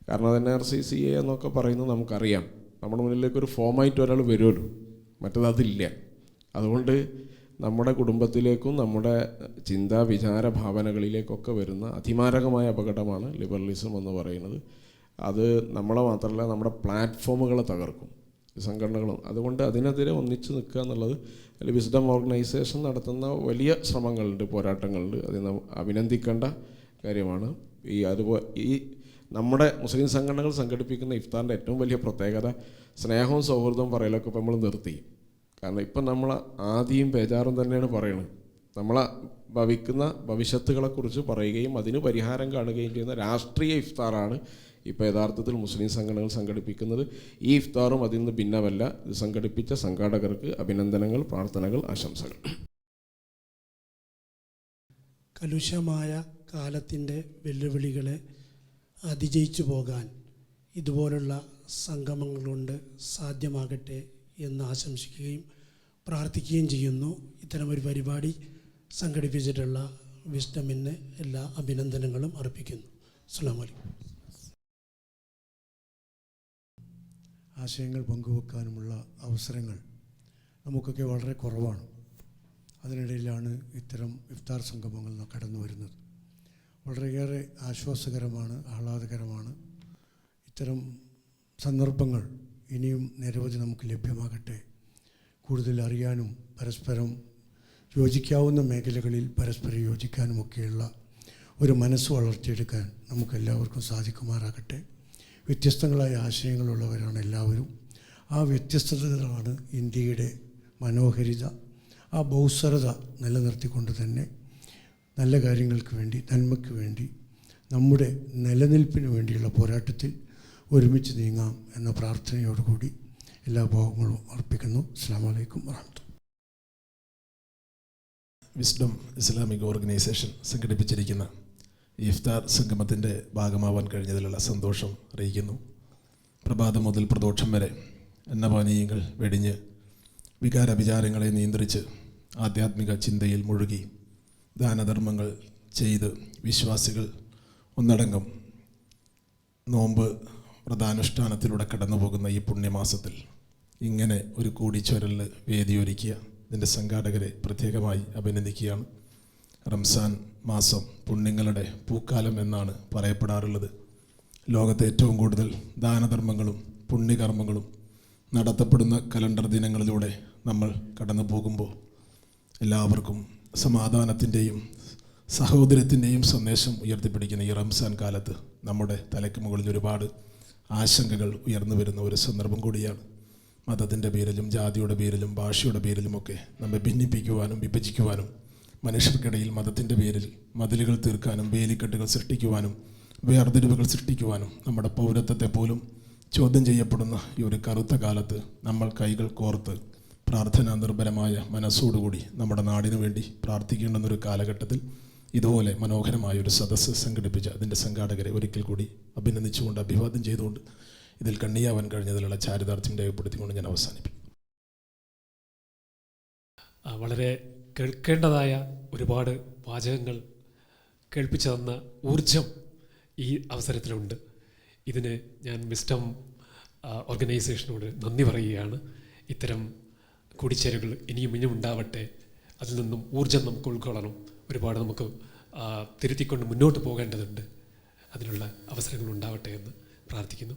കാരണം അത് NRC CA എന്നൊക്കെ പറയുന്നത് നമുക്കറിയാം. നമ്മുടെ മുന്നിലേക്കൊരു ഫോമായിട്ട് ഒരാൾ വരുമല്ലോ, മറ്റത് അതില്ല. അതുകൊണ്ട് നമ്മുടെ കുടുംബത്തിലേക്കും നമ്മുടെ ചിന്താ വിചാര ഭാവനകളിലേക്കൊക്കെ വരുന്ന അതിമാരകമായ അപകടമാണ് ലിബറലിസം എന്ന് പറയുന്നത്. അത് നമ്മളെ മാത്രമല്ല, നമ്മുടെ പ്ലാറ്റ്ഫോമുകളെ തകർക്കും, സംഘടനകളും. അതുകൊണ്ട് അതിനെതിരെ ഒന്നിച്ച് നിൽക്കുക എന്നുള്ളത് വിസ്ഡം ഓർഗനൈസേഷൻ നടത്തുന്ന വലിയ ശ്രമങ്ങളുണ്ട്, പോരാട്ടങ്ങളുണ്ട്. അതിന് അഭിനന്ദിക്കേണ്ട കാര്യമാണ്. ഈ നമ്മുടെ മുസ്ലിം സംഘടനകൾ സംഘടിപ്പിക്കുന്ന ഇഫ്താറിൻ്റെ ഏറ്റവും വലിയ പ്രത്യേകത സ്നേഹവും സൗഹൃദവും പറയലൊക്കെ ഇപ്പോൾ നമ്മൾ നിർത്തി. കാരണം ഇപ്പം നമ്മൾ ആദിയും ബേജാറും തന്നെയാണ് പറയുന്നത്. നമ്മളെ ഭവിക്കുന്ന ഭവിഷ്യത്തുകളെക്കുറിച്ച് പറയുകയും അതിന് പരിഹാരം കാണുകയും ചെയ്യുന്ന രാഷ്ട്രീയ ഇഫ്താറാണ് ഇപ്പോൾ യഥാർത്ഥത്തിൽ മുസ്ലിം സംഘടനകൾ സംഘടിപ്പിക്കുന്നത്. ഈ ഇഫ്താറും അതിൽ നിന്ന് ഭിന്നമല്ല. ഇത് സംഘടിപ്പിച്ച സംഘാടകർക്ക് അഭിനന്ദനങ്ങൾ, പ്രാർത്ഥനകൾ, ആശംസകൾ. കലുഷമായ കാലത്തിൻ്റെ വെല്ലുവിളികളെ അതിജയിച്ചു പോകാൻ ഇതുപോലുള്ള സംഗമങ്ങൾ കൊണ്ട് സാധ്യമാകട്ടെ എന്ന് ആശംസിക്കുകയും പ്രാർത്ഥിക്കുകയും ചെയ്യുന്നു. ഇത്തരമൊരു പരിപാടി സംഘടിപ്പിച്ചിട്ടുള്ള വിസ്ഡമിന് എല്ലാ അഭിനന്ദനങ്ങളും അർപ്പിക്കുന്നു. അസ്സലാമു അലൈക്കും. ആശയങ്ങൾ പങ്കുവെക്കാനുമുള്ള അവസരങ്ങൾ നമുക്കൊക്കെ വളരെ കുറവാണ്. അതിനിടയിലാണ് ഇത്തരം ഇഫ്താർ സംഗമങ്ങൾ കടന്നു വരുന്നത്. വളരെയേറെ ആശ്വാസകരമാണ്, ആഹ്ലാദകരമാണ്. ഇത്തരം സന്ദർഭങ്ങൾ ഇനിയും നിരവധി നമുക്ക് ലഭ്യമാകട്ടെ. കൂടുതൽ അറിയാനും പരസ്പരം യോജിക്കാവുന്ന മേഖലകളിൽ പരസ്പരം യോജിക്കാനുമൊക്കെയുള്ള ഒരു മനസ്സ് വളർത്തിയെടുക്കാൻ നമുക്കെല്ലാവർക്കും സാധിക്കുമാറാകട്ടെ. വ്യത്യസ്തങ്ങളായ ആശയങ്ങളുള്ളവരാണ് എല്ലാവരും. ആ വ്യത്യസ്തതകളാണ് ഇന്ത്യയുടെ മനോഹരിത. ആ ബഹുസ്വരത നിലനിർത്തിക്കൊണ്ട് തന്നെ നല്ല കാര്യങ്ങൾക്ക് വേണ്ടി, നന്മയ്ക്ക് വേണ്ടി, നമ്മുടെ നിലനിൽപ്പിന് വേണ്ടിയുള്ള പോരാട്ടത്തിൽ ഒരുമിച്ച് നീങ്ങാം എന്ന പ്രാർത്ഥനയോടുകൂടി എല്ലാ ഭാവങ്ങളും അർപ്പിക്കുന്നു. അസ്സലാമു അലൈക്കും വറഹ്മത്തുള്ളാഹി. വിസ്ഡം ഇസ്ലാമിക് ഓർഗനൈസേഷൻ സംഘടിപ്പിച്ചിരിക്കുന്ന ഈ ഇഫ്താർ സംഗമത്തിൻ്റെ ഭാഗമാവാൻ കഴിഞ്ഞതിലുള്ള സന്തോഷം അറിയിക്കുന്നു. പ്രഭാതം മുതൽ പ്രദോഷം വരെ അന്നപാനീയങ്ങൾ വെടിഞ്ഞ് വികാരവിചാരങ്ങളെ നിയന്ത്രിച്ച് ആധ്യാത്മിക ചിന്തയിൽ മുഴുകി ദാനധർമ്മങ്ങൾ ചെയ്ത് വിശ്വാസികൾ ഒന്നടങ്കം നോമ്പ് വ്രതാനുഷ്ഠാനത്തിലൂടെ കടന്നു പോകുന്ന ഈ പുണ്യമാസത്തിൽ ഇങ്ങനെ ഒരു കൂടിച്ചൊരലിന് വേദിയൊരുക്കിയ ഇതിൻ്റെ സംഘാടകരെ പ്രത്യേകമായി അഭിനന്ദിക്കുകയാണ്. റംസാൻ മാസം പുണ്യങ്ങളുടെ പൂക്കാലം എന്നാണ് പറയപ്പെടാറുള്ളത്. ലോകത്തെ ഏറ്റവും കൂടുതൽ ദാനധർമ്മങ്ങളും പുണ്യകർമ്മങ്ങളും നടത്തപ്പെടുന്ന കലണ്ടർ ദിനങ്ങളിലൂടെ നമ്മൾ കടന്നു പോകുമ്പോൾ എല്ലാവർക്കും സമാധാനത്തിൻ്റെയും സഹോദരത്തിൻ്റെയും സന്ദേശം ഉയർത്തിപ്പിടിക്കുന്ന ഈ റംസാൻ കാലത്ത് നമ്മുടെ തലയ്ക്ക് മുകളിൽ ഒരുപാട് ആശങ്കകൾ ഉയർന്നു വരുന്ന ഒരു സന്ദർഭം കൂടിയാണ്. മതത്തിൻ്റെ പേരിലും ജാതിയുടെ പേരിലും ഭാഷയുടെ പേരിലുമൊക്കെ നമ്മെ ഭിന്നിപ്പിക്കുവാനും വിഭജിക്കുവാനും മനുഷ്യർക്കിടയിൽ മതത്തിൻ്റെ പേരിൽ മതിലുകൾ തീർക്കാനും വേലിക്കെട്ടുകൾ സൃഷ്ടിക്കുവാനും വേർതിരിവുകൾ സൃഷ്ടിക്കുവാനും നമ്മുടെ പൗരത്വത്തെ പോലും ചോദ്യം ചെയ്യപ്പെടുന്ന ഈ ഒരു കറുത്ത കാലത്ത് നമ്മൾ കൈകൾ കോർത്ത് പ്രാർത്ഥനാ നിർഭരമായ മനസ്സോടുകൂടി നമ്മുടെ നാടിനു വേണ്ടി പ്രാർത്ഥിക്കേണ്ടുന്നൊരു കാലഘട്ടത്തിൽ ഇതുപോലെ മനോഹരമായ ഒരു സദസ്സ് സംഘടിപ്പിച്ച അതിൻ്റെ സംഘാടകരെ ഒരിക്കൽ കൂടി അഭിനന്ദിച്ചുകൊണ്ട് അഭിവാദ്യം ചെയ്തുകൊണ്ട് ഇതിൽ കണ്ണിയാവാൻ കഴിഞ്ഞതിലുള്ള ചാരിതാർത്ഥ്യം രേഖപ്പെടുത്തിക്കൊണ്ട് ഞാൻ അവസാനിപ്പിക്കും. വളരെ കേൾക്കേണ്ടതായ ഒരുപാട് വാചകങ്ങൾ കേൾപ്പിച്ചു തന്ന ഊർജം ഈ അവസരത്തിലുണ്ട്. ഇതിന് ഞാൻ വിസ്ഡം ഓർഗനൈസേഷനോട് നന്ദി പറയുകയാണ്. ഇത്തരം കൂടിച്ചേരലുകൾ ഇനിയും ഉണ്ടാവട്ടെ. അതിൽ നിന്നും ഊർജം നമുക്ക് ഉൾക്കൊള്ളണം. ഒരുപാട് നമുക്ക് തിരുത്തിക്കൊണ്ട് മുന്നോട്ട് പോകേണ്ടതുണ്ട്. അതിനുള്ള അവസരങ്ങൾ ഉണ്ടാവട്ടെ എന്ന് പ്രാർത്ഥിക്കുന്നു.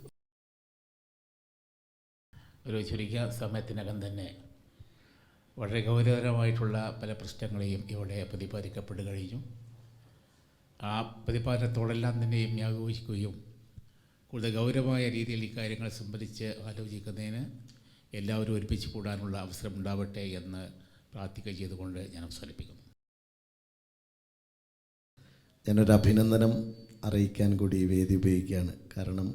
ഒരു ചുരുങ്ങിയ സമയത്തിനകം തന്നെ വളരെ ഗൗരവകരമായിട്ടുള്ള പല പ്രശ്നങ്ങളെയും ഇവിടെ പ്രതിപാദിക്കപ്പെട്ടു കഴിഞ്ഞു. ആ പ്രതിപാദനത്തോടെല്ലാം തന്നെയും യോജിക്കുകയും കൂടുതൽ ഗൗരവമായ രീതിയിൽ ഈ കാര്യങ്ങളെ സംബന്ധിച്ച് ആലോചിക്കുന്നതിന് എല്ലാവരും ഒരുമിച്ച് കൂടാനുള്ള അവസരം ഉണ്ടാവട്ടെ എന്ന് പ്രാർത്ഥിക്കുകയും ചെയ്തുകൊണ്ട് ഞാൻ അവസാനിപ്പിക്കുന്നു. ഞാനൊരു അഭിനന്ദനം അറിയിക്കാൻ കൂടി ഈ വേദി ഉപയോഗിക്കുകയാണ്. കാരണം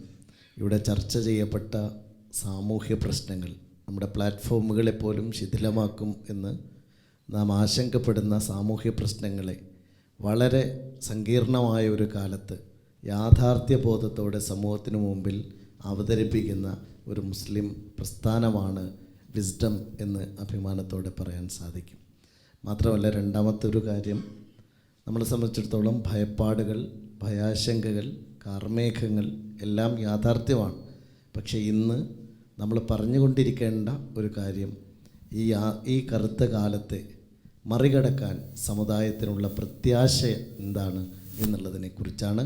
ഇവിടെ ചർച്ച ചെയ്യപ്പെട്ട സാമൂഹ്യ പ്രശ്നങ്ങൾ നമ്മുടെ പ്ലാറ്റ്ഫോമുകളെപ്പോലും ശിഥിലമാക്കും എന്ന് നാം ആശങ്കപ്പെടുന്ന സാമൂഹ്യ പ്രശ്നങ്ങളെ വളരെ സങ്കീർണമായ ഒരു കാലത്ത് യാഥാർത്ഥ്യബോധത്തോടെ സമൂഹത്തിന് മുമ്പിൽ അവതരിപ്പിക്കുന്ന ഒരു മുസ്ലിം പ്രസ്ഥാനമാണ് വിസ്ഡം എന്ന് അഭിമാനത്തോടെ പറയാൻ സാധിക്കും. മാത്രമല്ല, രണ്ടാമത്തെ ഒരു കാര്യം, നമ്മളെ സംബന്ധിച്ചിടത്തോളം ഭയപ്പാടുകൾ, ഭയാശങ്കകൾ, കാർമേഘങ്ങൾ എല്ലാം യാഥാർത്ഥ്യമാണ്. പക്ഷേ ഇന്ന് നമ്മൾ പറഞ്ഞുകൊണ്ടിരിക്കേണ്ട ഒരു കാര്യം, ഈ കറുത്ത കാലത്തെ മറികടക്കാൻ സമുദായത്തിനുള്ള പ്രത്യാശ എന്താണ് എന്നുള്ളതിനെക്കുറിച്ചാണ്.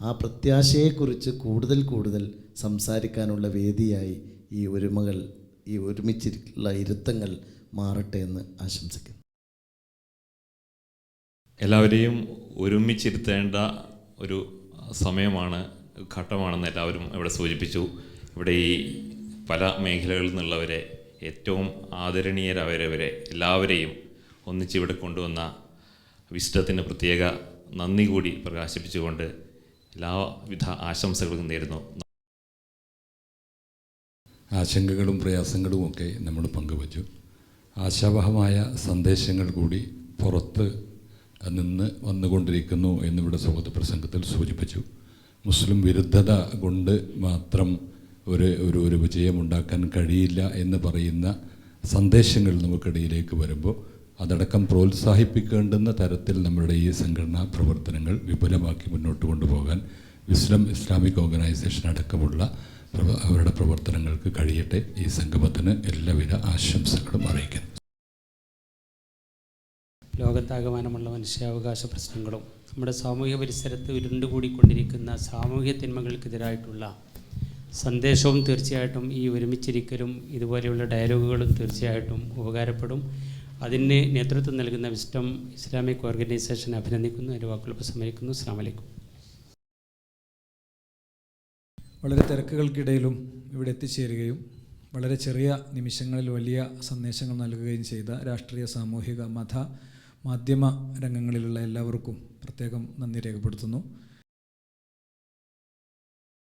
ആ പ്രത്യാശയെക്കുറിച്ച് കൂടുതൽ സംസാരിക്കാനുള്ള വേദിയായി ഈ ഒരുമിച്ചുള്ള ഇരുത്തങ്ങൾ മാറട്ടെ എന്ന് ആശംസിക്കുന്നു. എല്ലാവരെയും ഒരുമിച്ചിരുത്തേണ്ട ഒരു സമയമാണ്, ഘട്ടമാണെന്ന് എല്ലാവരും ഇവിടെ സൂചിപ്പിച്ചു. ഇവിടെ ഈ പല മേഖലകളിൽ നിന്നുള്ളവരെ, ഏറ്റവും ആദരണീയരായവരെ എല്ലാവരെയും ഒന്നിച്ചിവിടെ കൊണ്ടുവന്ന വിസ്ഡത്തിന് പ്രത്യേക നന്ദി കൂടി പ്രകാശിപ്പിച്ചുകൊണ്ട് എല്ലാവിധ ആശംസകളും നേരുന്നു. ആശങ്കകളും പ്രയാസങ്ങളുമൊക്കെ നമ്മൾ പങ്കുവച്ചു. ആശാവഹമായ സന്ദേശങ്ങൾ കൂടി പുറത്ത് നിന്ന് വന്നുകൊണ്ടിരിക്കുന്നു എന്നിവിടെ സ്വാഗത പ്രസംഗത്തിൽ സൂചിപ്പിച്ചു. മുസ്ലിം വിരുദ്ധത കൊണ്ട് മാത്രം ഒരു വിജയമുണ്ടാക്കാൻ കഴിയില്ല എന്ന് പറയുന്ന സന്ദേശങ്ങൾ നമുക്കിടയിലേക്ക് വരുമ്പോൾ അതടക്കം പ്രോത്സാഹിപ്പിക്കേണ്ടുന്ന തരത്തിൽ നമ്മുടെ ഈ സംഘടനാ പ്രവർത്തനങ്ങൾ വിപുലമാക്കി മുന്നോട്ട് കൊണ്ടുപോകാൻ വിസ്ഡം ഇസ്ലാമിക് ഓർഗനൈസേഷൻ അടക്കമുള്ള അവരുടെ പ്രവർത്തനങ്ങൾക്ക് കഴിയട്ടെ. ഈ സംഗമത്തിന് എല്ലാവിധ ആശംസകളും അറിയിക്കുന്നു. ലോകത്താകമാനമുള്ള മനുഷ്യാവകാശ പ്രശ്നങ്ങളും നമ്മുടെ സാമൂഹിക പരിസരത്ത് ഉരുണ്ടുകൂടിക്കൊണ്ടിരിക്കുന്ന സാമൂഹ്യ തിന്മകൾക്കെതിരായിട്ടുള്ള സന്ദേശവും തീർച്ചയായിട്ടും ഈ ഒരുമിച്ചിരിക്കലും ഇതുപോലെയുള്ള ഡയലോഗുകളും തീർച്ചയായിട്ടും ഉപകാരപ്പെടും. അതിന് നേതൃത്വം നൽകുന്ന വിസ്ഡം ഇസ്ലാമിക് ഓർഗനൈസേഷൻ അഭിനന്ദിക്കുന്നു. എൻ്റെ വാക്കുകൾ ഉപസംഹരിക്കുന്നു. അസ്സലാമു അലൈക്കും. വളരെ തിരക്കുകൾക്കിടയിലും ഇവിടെ എത്തിച്ചേരുകയും വളരെ ചെറിയ നിമിഷങ്ങളിൽ വലിയ സന്ദേശങ്ങൾ നൽകുകയും ചെയ്ത രാഷ്ട്രീയ, സാമൂഹിക, മാധ്യമ രംഗങ്ങളിലുള്ള എല്ലാവർക്കും പ്രത്യേകം നന്ദി രേഖപ്പെടുത്തുന്നു.